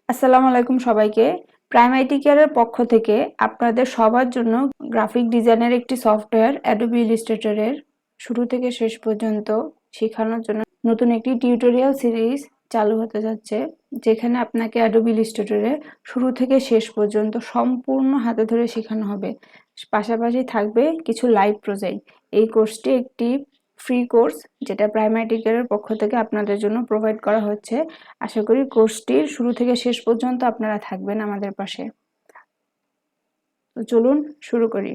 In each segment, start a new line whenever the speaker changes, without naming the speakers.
আসসালামু আলাইকুম সবাইকে। প্রাইমাইটি কেয়ারের পক্ষ থেকে আপনাদের সবার জন্য গ্রাফিক ডিজাইনের একটি সফটওয়্যার অ্যাডোবি ইলাস্ট্রেটরের শুরু থেকে শেষ পর্যন্ত শেখানোর জন্য নতুন একটি টিউটোরিয়াল সিরিজ চালু হতে যাচ্ছে, যেখানে আপনাকে অ্যাডোবি ইলাস্ট্রেটরে শুরু থেকে শেষ পর্যন্ত সম্পূর্ণ হাতে ধরে শেখানো হবে। পাশাপাশি থাকবে কিছু লাইভ প্রজেক্ট। এই কোর্সটি একটি ফ্রি কোর্স, যেটা প্রাইমারি টিচারের পক্ষ থেকে আপনাদের জন্য প্রোভাইড করা হচ্ছে। আশা করি কোর্সটির শুরু থেকে শেষ পর্যন্ত আপনারা থাকবেন আমাদের পাশে। তো চলুন শুরু করি।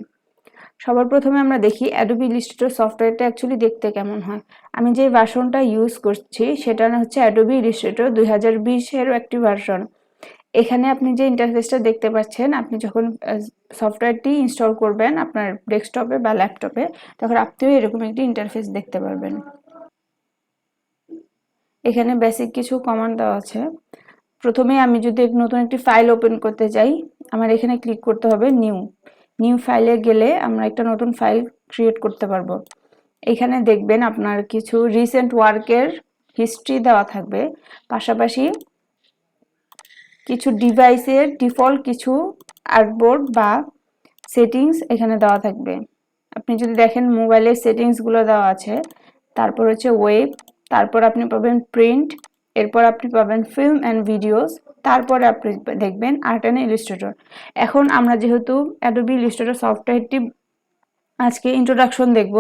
সবার প্রথমে আমরা দেখি অ্যাডোবি ইলাস্ট্রেটর সফটওয়্যারটা অ্যাকচুয়ালি দেখতে কেমন হয়। আমি যে ভার্সনটা ইউজ করছি সেটা হচ্ছে অ্যাডোবি ইলাস্ট্রেটর 2020-এর একটি ভার্সন। এখানে আপনি যে ইন্টারফেসটা দেখতে পাচ্ছেন, আপনি যখন সফটওয়্যারটি ইনস্টল করবেন আপনার ডেস্কটপে বা ল্যাপটপে, তখন আপনিও এরকম একটি ইন্টারফেস দেখতে পারবেন। এখানে বেসিক কিছু কমান্ড দেওয়া আছে। প্রথমে আমি যদি নতুন একটি ফাইল ওপেন করতে চাই, আমার এখানে ক্লিক করতে হবে নিউ ফাইলে গেলে আমরা একটা নতুন ফাইল ক্রিয়েট করতে পারবো। এখানে দেখবেন আপনার কিছু রিসেন্ট ওয়ার্কের হিস্ট্রি দেওয়া থাকবে, পাশাপাশি কিছু ডিভাইসের ডিফল্ট কিছু আর্টবোর্ড বা সেটিংস এখানে দেওয়া থাকবে। আপনি যদি দেখেন মোবাইলের সেটিংসগুলো দেওয়া আছে, তারপর হচ্ছে ওয়েব, তারপর আপনি পাবেন প্রিন্ট, এরপর আপনি পাবেন ফিল্ম অ্যান্ড ভিডিওস, তারপরে আপনি দেখবেন আর্ট অ্যান্ড ইলাস্ট্রেটর। এখন আমরা যেহেতু অ্যাডোবি ইলাস্ট্রেটর সফটওয়্যারটি আজকে ইন্ট্রোডাকশন দেখব,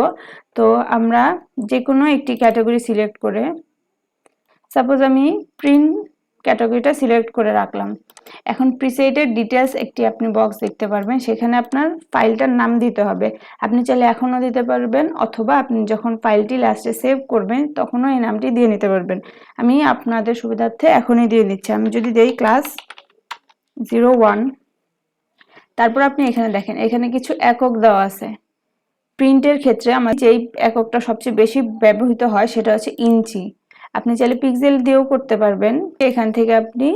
তো আমরা যে কোনো একটি ক্যাটাগরি সিলেক্ট করে, সাপোজ আমি প্রিন্ট ক্যাটাগরিটা সিলেক্ট করে রাখলাম। এখন প্রিসেটের ডিটেলস একটি আপনি বক্স দেখতে পারবেন, সেখানে আপনার ফাইলটার নাম দিতে হবে। আপনি চাইলে এখনও দিতে পারবেন, অথবা আপনি যখন ফাইলটি লাস্টে সেভ করবেন তখনও এই নামটি দিয়ে নিতে পারবেন। আমি আপনাদের সুবিধার্থে এখনই দিয়ে নিচ্ছি। আমি যদি দেই ক্লাস 01, তারপর আপনি এখানে দেখেন এখানে কিছু একক দেওয়া আছে। প্রিন্টের ক্ষেত্রে আমার যেই এককটা সবচেয়ে বেশি ব্যবহৃত হয় সেটা হচ্ছে ইঞ্চি। আপনি চাইলে পিক্সেল দিয়েও করতে পারবেন। এখান থেকে আপনি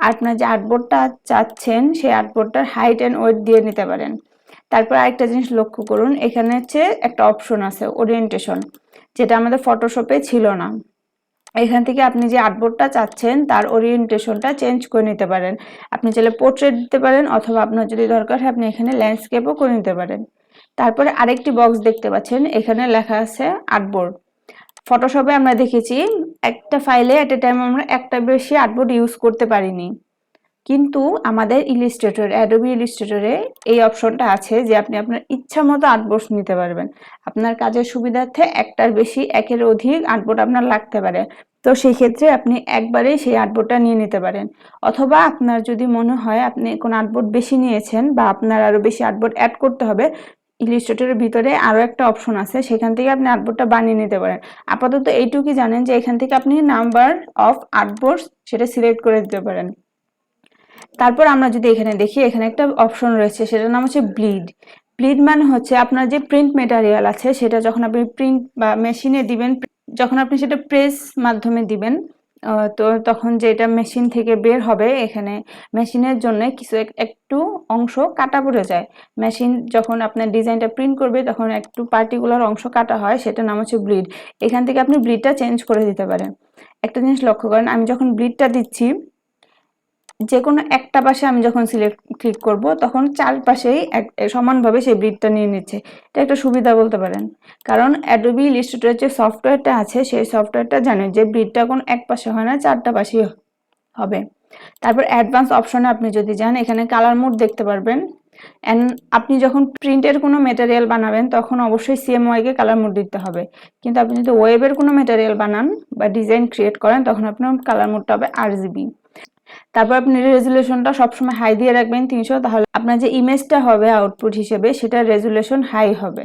আপনার যে আর্টবোর্ডটা চাচ্ছেন সেই আর্টবোর্ডটার হাইট অ্যান্ড ওয়েট দিয়ে নিতে পারেন। তারপর আরেকটা জিনিস লক্ষ্য করুন, এখানে হচ্ছে একটা অপশন আছে ওরিয়েন্টেশন, যেটা আমাদের ফটোশপে ছিল না। এখান থেকে আপনি যে আর্টবোর্ডটা চাচ্ছেন তার ওরিয়েন্টেশনটা চেঞ্জ করে নিতে পারেন। আপনি চাইলে পোর্ট্রেট দিতে পারেন, অথবা আপনার যদি দরকার হয় আপনি এখানে ল্যান্ডস্কেপও করে নিতে পারেন। তারপরে আরেকটি বক্স দেখতে পাচ্ছেন, এখানে লেখা আছে আর্টবোর্ড। ফটোশপে আমরা দেখেছি একটা ফাইলে এট এ টাইম আমরা একটা বেশি আর্টবোর্ড ইউজ করতে পারিনি, কিন্তু আমাদের ইলাস্ট্রেটর অ্যাডোবি ইলাস্ট্রেটরে এই অপশনটা আছে যে আপনি আপনার ইচ্ছা মতো আর্টবোর্ড নিতে পারবেন। আপনার কাজের সুবিধার্থে একটার বেশি একের অধিক আর্টবোর্ড আপনার লাগতে পারে, তো সেই ক্ষেত্রে আপনি একবারেই সেই আর্টবোর্ডটা নিয়ে নিতে পারেন। অথবা আপনার যদি মনে হয় আপনি কোন আর্টবোর্ড বেশি নিয়েছেন বা আপনার আরো বেশি আর্টবোর্ড অ্যাড করতে হবে, ইলাস্ট্রেটরের ভিতরে আরো একটা অপশন আছে, সেখান থেকে আপনি আর্টবোর্ডটা বানিয়ে নিতে পারেন। আপাতত এইটুকুই জানেন যে এখান থেকে আপনি নাম্বার অফ আর্টবোর্ড সেটা সিলেক্ট করে দিতে পারেন। তারপর আমরা যদি এখানে দেখি, এখানে একটা অপশন রয়েছে, সেটার নাম হচ্ছে ব্লিড। ব্লিড মানে হচ্ছে আপনার যে প্রিন্ট মেটেরিয়াল আছে সেটা যখন আপনি প্রিন্ট বা মেশিনে দিবেন, যখন আপনি সেটা প্রেস মাধ্যমে দিবেন, তো তখন যেটা মেশিন থেকে বের হবে, এখানে মেশিনের জন্য কিছু একটু অংশ কাটা পড়ে যায়। মেশিন যখন আপনার ডিজাইনটা প্রিন্ট করবে তখন একটু পার্টিকুলার অংশ কাটা হয়, সেটার নাম হচ্ছে ব্লিড। এখান থেকে আপনি ব্লিডটা চেঞ্জ করে দিতে পারেন। একটা জিনিস লক্ষ্য করেন, আমি যখন ব্লিডটা দিচ্ছি, যে কোনো একটা পাশে আমি যখন ক্লিক করব তখন চারপাশেই সমানভাবে সেই ব্লিডটা নিয়ে নিচ্ছে। এটা একটা সুবিধা বলতে পারেন, কারণ অ্যাডোবি ইলাস্ট্রেটরের যে সফটওয়্যারটা আছে সেই সফটওয়্যারটা জানে যে ব্লিডটা কোন এক পাশে হয় না, চারটা পাশেই হবে। তারপর অ্যাডভান্স অপশনে আপনি যদি যান, এখানে কালার মোড দেখতে পারবেন। এন্ড আপনি যখন প্রিন্টের কোনো ম্যাটেরিয়াল বানাবেন তখন অবশ্যই CMYK কে কালার মোড দিতে হবে, কিন্তু আপনি যদি ওয়েবের কোনো ম্যাটেরিয়াল বানান বা ডিজাইন ক্রিয়েট করেন তখন আপনার কালার মোডটা হবে RGB। তারপর আপনি রেজুলেশনটা সবসময় হাই দিয়ে রাখবেন 300, তাহলে আপনার যে ইমেজটা হবে আউটপুট হিসেবে সেটা রেজুলেশন হাই হবে,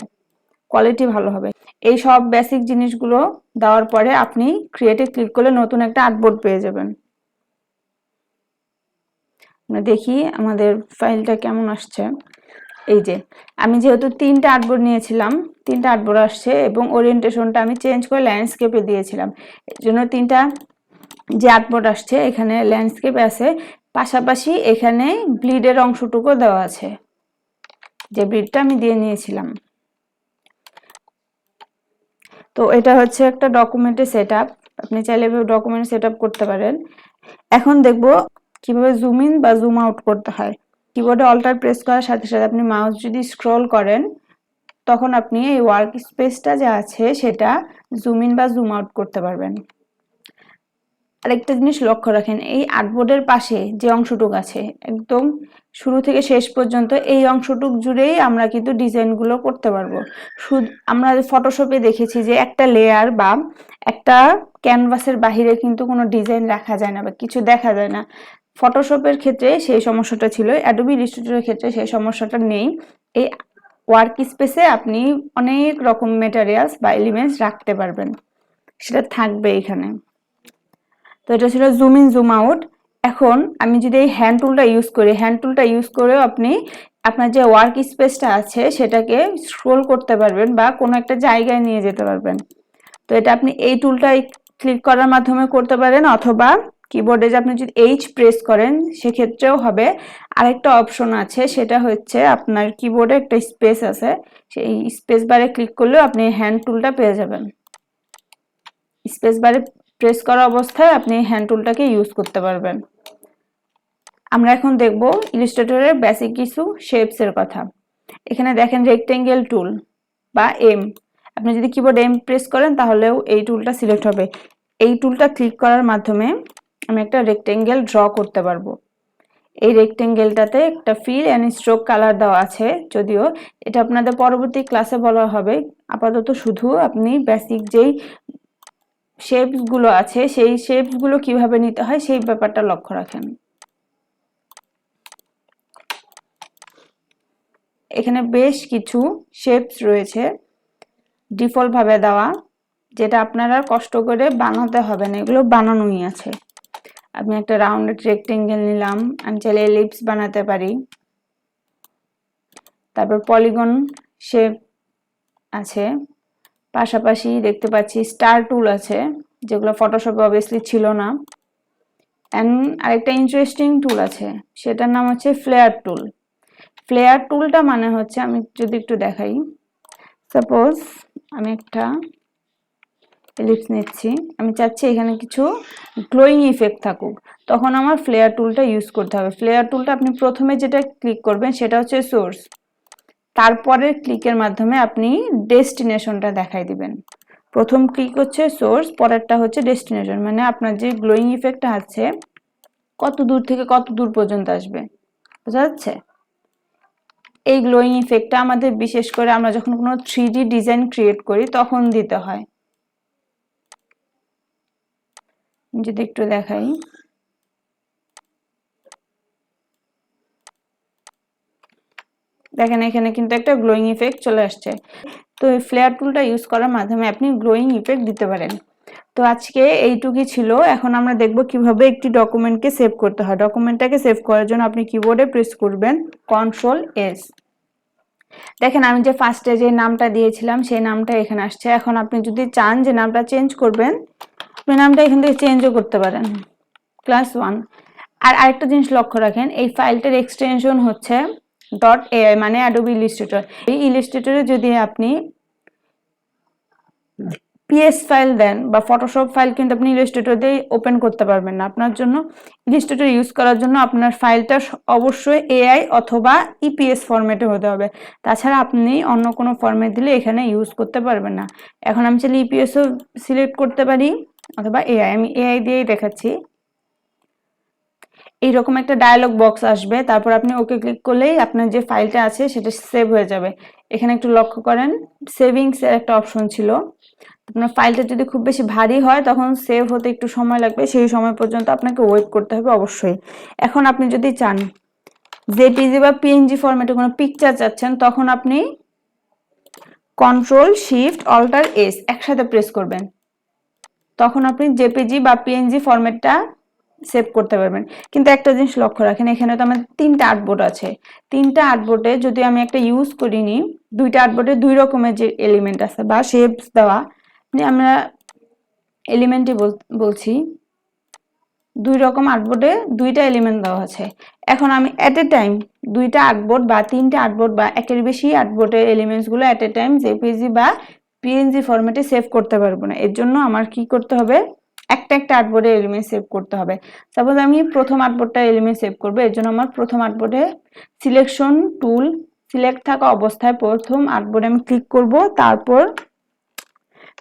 কোয়ালিটি ভালো হবে। এই সব বেসিক জিনিসগুলো দেওয়ার পরে আপনি ক্রিয়েটে ক্লিক করলে নতুন একটা আর্টবোর্ড পেয়ে যাবেন। আমরা দেখি আমাদের ফাইলটা কেমন আসছে। এই যে আমি যেহেতু 3টা আর্টবোর্ড নিয়েছিলাম, 3টা আর্টবোর্ড আসছে এবং ওরিয়েন্টেশনটা আমি চেঞ্জ করে ল্যান্ডস্কেপে দিয়েছিলাম, এর জন্য 3টা যে আর্টবোর্ড আসছে এখানে ল্যান্ডস্কেপ আছে, পাশাপাশি এখানে ব্লিডের অংশটুকু দেওয়া আছে, যে ব্লিডটা আমি দিয়ে নিয়েছিলাম। তো এটা হচ্ছে একটা ডকুমেন্টের সেটআপ, আপনি চাইলে ডকুমেন্ট সেটআপ করতে পারেন। এখন দেখব কিভাবে জুম ইন বা জুম আউট করতে হয়। কিবোর্ডে অল্টার প্রেস করার সাথে সাথে আপনি মাউস যদি স্ক্রল করেন তখন আপনি এই ওয়ার্ক স্পেসটা যে আছে সেটা জুম ইন বা জুম আউট করতে পারবেন। আরেকটা জিনিস লক্ষ্য রাখেন, এই আর্টবোর্ডের পাশে যে অংশটুক আছে একদম শুরু থেকে শেষ পর্যন্ত এই অংশটুক জুড়েই আমরা কিন্তু ডিজাইনগুলো করতে পারবো। আমরা ফটোশপে দেখেছি যে একটা লেয়ার বা একটা ক্যানভাসের বাহিরে কিন্তু কোনো ডিজাইন রাখা যায় না বা কিছু দেখা যায় না। ফটোশপের ক্ষেত্রে সেই সমস্যাটা ছিল, অ্যাডোবি ইলাস্ট্রেটরের ক্ষেত্রে সেই সমস্যাটা নেই। এই ওয়ার্ক স্পেসে আপনি অনেক রকম ম্যাটেরিয়ালস বা এলিমেন্টস রাখতে পারবেন, সেটা থাকবে এখানে। তো এটা ছিল জুম ইন জুম আউট। এখন আমি যদি এই হ্যান্ড টুলটা ইউজ করি, হ্যান্ড টুলটা ইউজ করেও আপনি আপনার যে ওয়ার্ক স্পেসটা আছে সেটাকে স্ক্রোল করতে পারবেন বা কোনো একটা জায়গায় নিয়ে যেতে পারবেন। তো এটা আপনি এই টুলটাই ক্লিক করার মাধ্যমে করতে পারেন, অথবা কিবোর্ডে যে আপনি যদি এইচ প্রেস করেন সেক্ষেত্রেও হবে। আরেকটা অপশন আছে, সেটা হচ্ছে আপনার কিবোর্ডে একটা স্পেস আছে, সেই স্পেস বারে ক্লিক করলেও আপনি হ্যান্ড টুলটা পেয়ে যাবেন। স্পেস বারে প্রেস করা অবস্থায় আপনি হ্যান্ড টুলটাকে ইউজ করতে পারবেন। আমরা এখন দেখব ইলাস্ট্রেটরের বেসিক কিছু শেপস এর কথা। এখানে দেখেন রেক্টেঙ্গেল টুল বা এম, আপনি যদি কিবোর্ড এম প্রেস করেন তাহলেও এই টুলটা সিলেক্ট হবে। এই টুলটা ক্লিক করার মাধ্যমে আমি একটা রেক্টেঙ্গেল ড্র করতে পারবো। এই রেক্টেঙ্গেলটাতে একটা ফিল এন্ড স্ট্রোক কালার দেওয়া আছে, যদিও এটা আপনাদের পরবর্তী ক্লাসে বলা হবে। আপাতত শুধু আপনি বেসিক যেই শেপস গুলো আছে সেই শেপস গুলো কিভাবে নিতে হয় সেই ব্যাপারটা লক্ষ্য রাখেন। এখানে বেশ কিছু শেপস রয়েছে ডিফল্ট ভাবে দেওয়া, যেটা আপনারা কষ্ট করে বানাতে হবে না, এগুলো বানানোই আছে। আমি একটা রাউন্ডেড রেক্টেঙ্গেল নিলাম, আমি চাইলে এলিপস বানাতে পারি। তারপর পলিগন শেপ আছে, পাশাপাশি দেখতে পাচ্ছি স্টার টুল আছে, যেগুলো ফটোশপে অবভিয়াসলি ছিল না। এন্ড আরেকটা ইন্টারেস্টিং টুল আছে, সেটার নাম হচ্ছে ফ্লেয়ার টুল। ফ্লেয়ার টুলটা মানে হচ্ছে, আমি যদি একটু দেখাই, সাপোজ আমি একটা এলিপস নিচ্ছি, আমি চাচ্ছি এখানে কিছু গ্লোয়িং ইফেক্ট থাকুক, তখন আমার ফ্লেয়ার টুলটা ইউজ করতে হবে। ফ্লেয়ার টুলটা আপনি প্রথমে যেটা ক্লিক করবেন সেটা হচ্ছে সোর্স, তারপরে ক্লিকের মাধ্যমে আপনি ডেস্টিনেশনটা দেখাই দিবেন। প্রথম ক্লিক হচ্ছে সোর্স, পরেরটা হচ্ছে ডেস্টিনেশন, মানে আপনার যে গ্লোয়িং ইফেক্টটা আছে কত দূর থেকে কত দূর পর্যন্ত আসবে, বোঝা যাচ্ছে? এই গ্লোয়িং ইফেক্টটা আমাদের বিশেষ করে আমরা যখন কোনো 3D ডিজাইন ক্রিয়েট করি তখন দিতে হয়। যদি একটু দেখাই, দেখেন এখানে কিন্তু একটা গ্লোয়িং ইফেক্ট চলে আসছে। তো এই ফ্লেয়ার টুলটা ইউজ করার মাধ্যমে আপনি গ্লোয়িং ইফেক্ট দিতে পারেন। তো আজকে এইটুকুই ছিল। এখন আমরা দেখব কিভাবে একটি ডকুমেন্টকে সেভ করতে হয়। ডকুমেন্টটাকে সেভ করার জন্য আপনি কিবোর্ডে প্রেস করবেন Ctrl+S। দেখেন আমি যে ফার্স্টে যে নামটা দিয়েছিলাম সেই নামটা এখানে আসছে। এখন আপনি যদি চান যে নামটা চেঞ্জ করবেন, আপনি নামটা এখান থেকে চেঞ্জও করতে পারেন, ক্লাস 1। আর আরেকটা জিনিস লক্ষ্য রাখেন, এই ফাইলটার এক্সটেনশন হচ্ছে .ai, মানে অ্যাডোবি ইলাস্ট্রেটর। এই ইলাস্ট্রেটরে যদি আপনি পিএস ফাইল দেন বা ফটোশপ ফাইল, কিন্তু আপনি ইলাস্ট্রেটর দিয়ে ওপেন করতে পারবেন না। আপনার জন্য ইলাস্ট্রেটর ইউজ করার জন্য আপনার ফাইলটা অবশ্যই এআই অথবা ইপিএস ফরম্যাটে হতে হবে, তাছাড়া আপনি অন্য কোনো ফরম্যাট দিলে এখানে ইউজ করতে পারবেন না। এখন আমি চাইলে ইপিএসও সিলেক্ট করতে পারি অথবা এআই, আমি এআই দিয়েই দেখাচ্ছি। এইরকম একটা ডায়লগ বক্স আসবে, তারপর আপনি ওকে ক্লিক করলেই আপনার যে ফাইলটা আছে সেটা সেভ হয়ে যাবে। এখানে একটু লক্ষ্য করেন, সেভিংস এর একটা অপশন ছিল। আপনার ফাইলটা যদি খুব বেশি ভারী হয় তখন সেভ হতে একটু সময় লাগবে, সেই সময় পর্যন্ত আপনাকে ওয়েট করতে হবে অবশ্যই। এখন আপনি যদি চান জেপিজি বা পিএনজি ফরম্যাটে কোনো পিকচার চাচ্ছেন, তখন আপনি Ctrl+Shift+Alt+S একসাথে প্রেস করবেন, তখন আপনি জেপিজি বা পিএনজি ফরম্যাটটা সেভ করতে পারবেন। কিন্তু একটা জিনিস লক্ষ্য রাখেন, এখানে তো আমাদের 3টা আর্টবোর্ড আছে। 3টা আর্টবোর্ডে যদি আমি একটা ইউজ করিনি, 2টা আর্টবোর্ডে 2 রকমের যে এলিমেন্ট আছে বা শেপস দেওয়া, আমরা এলিমেন্টই বলছি, 2 রকম আর্টবোর্ডে 2টা এলিমেন্ট দেওয়া আছে। এখন আমি এট এ টাইম 2টা আর্টবোর্ড বা 3টা আর্টবোর্ড বা একের বেশি আর্টবোর্ডের এলিমেন্টস গুলো এট এ টাইম জেপিজি বা পিএনজি ফরম্যাটে সেভ করতে পারবো না। এর জন্য আমার কি করতে হবে, একটা একটা আর্টবোর্ডে এলিমেন্ট সেভ করতে হবে। সাপোজ আমি প্রথম আর্টবোর্ডটা এলিমেন্ট সেভ করবো, এর জন্য আমার প্রথম আর্টবোর্ডে সিলেকশন টুল সিলেক্ট থাকা অবস্থায় প্রথম আর্টবোর্ডে আমি ক্লিক করব, তারপর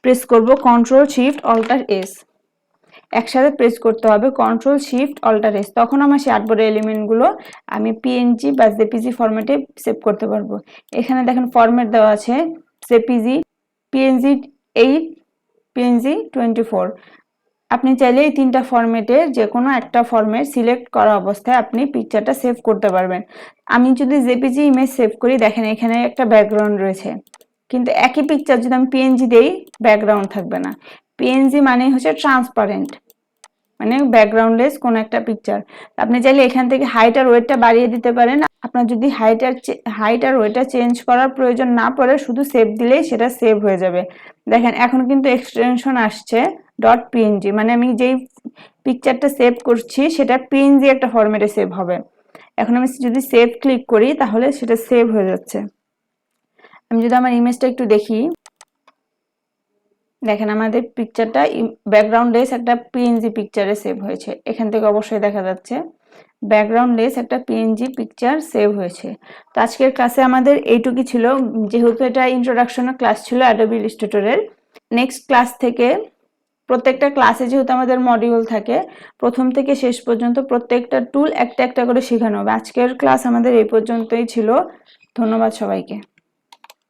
প্রেস করব কন্ট্রোল শিফট অল্টার এস, একসাথে প্রেস করতে হবে কন্ট্রোল শিফট অল্টার এস, তখন আমার সেই আর্টবোর্ডের এলিমেন্টগুলো আমি পিএনজি বা জেপিজি ফরম্যাটে সেভ করতে পারবো। এখানে দেখেন ফরম্যাট দেওয়া আছে জেপিজি, পিএনজি 8, পিএনজি 24। আপনি চাইলে এই তিনটা ফরম্যাটের যে কোনো একটা ফরম্যাট সিলেক্ট করা অবস্থায় আপনি পিকচারটা সেভ করতে পারবেন। আমি যদি জেপিজি ইমেজ সেভ করি, দেখেন এখানে একটা ব্যাকগ্রাউন্ড রয়েছে, কিন্তু একই পিকচার যদি আমি পিএনজি দেই ব্যাকগ্রাউন্ড থাকবে না। পিএনজি মানে হচ্ছে ট্রান্সপারেন্ট, মানে ব্যাকগ্রাউন্ডলেস কোন একটা পিকচার। আপনি চাইলে এখান থেকে হাইট আর ওয়েটটা বাড়িয়ে দিতে পারেন। আপনার যদি হাইট আর ওয়েটটা চেঞ্জ করার প্রয়োজন না পড়ে, শুধু সেভ দিলেই সেটা সেভ হয়ে যাবে। দেখেন এখন কিন্তু এক্সটেনশন আসছে ডট পিএনজি, মানে আমি যেই পিকচারটা সেভ করছি সেটা পিএনজি একটা ফরম্যাটে সেভ হবে। এখন আমি যদি সেভ ক্লিক করি তাহলে সেটা সেভ হয়ে যাচ্ছে। আমি যদি আমার ইমেজটা একটু দেখি, দেখেন আমাদের পিকচারটা ব্যাকগ্রাউন্ড লেস একটা পিএনজি পিকচারে সেভ হয়েছে। এখান থেকে অবশ্যই দেখা যাচ্ছে ব্যাকগ্রাউন্ড লেস একটা পিএনজি পিকচার সেভ হয়েছে। তো আজকের ক্লাসে আমাদের এইটুকুই ছিল, যেহেতু এটা ইন্ট্রোডাকশনের ক্লাস ছিল অ্যাডোবি ইলাস্ট্রেটরের। নেক্সট ক্লাস থেকে প্রত্যেকটা ক্লাসে যেহেতু আমাদের মডিউল থাকে, প্রথম থেকে শেষ পর্যন্ত প্রত্যেকটা টুল একটা একটা করে শেখানো হবে। আজকের ক্লাস আমাদের এই পর্যন্তই ছিল। ধন্যবাদ সবাইকে।